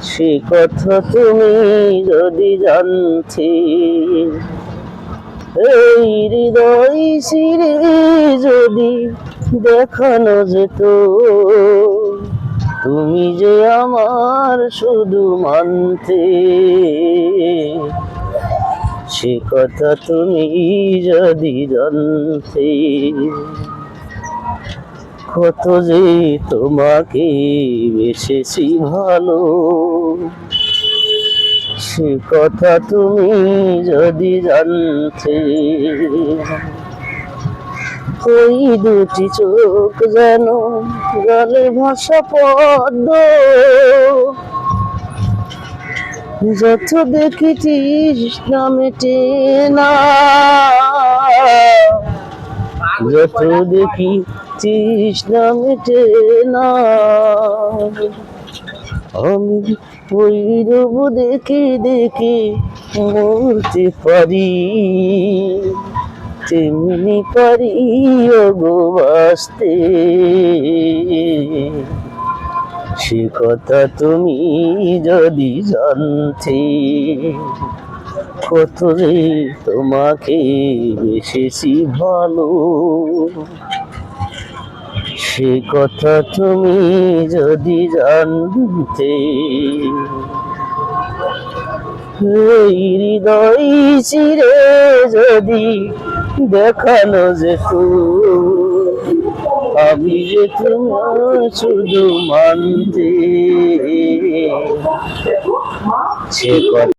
সে কথা তুমি যদি জানতে, এই হৃদয় ছিঁড়ে যদি দেখানো যেত, তুমি যে আমার শুধু মানতে, সে কথা তুমি যদি জানতে। কত যে তোমাকে বেসেছি ভালো, সে কথা তুমি যদি জানতে। ওই দুটি চোখ যেন জলে ভাসা পদ্ম, যত দেখি তৃষ্ণা মেটে না, যত দেখি তৃষ্ণা মেটে না। আমি ওই রূপ দেখে দেখে মরতে পারি, তেমনি পারি ওগো বাঁচতে, সে কথা তুমি যদি জানতে। কত রে তোমাকে বেসেছি ভালো, সে কথা তুমি যদি জানতে। এই হৃদয় চিরে যদি দেখানো যেত, আমি যে তোমার শুধু মানতে, সে কথা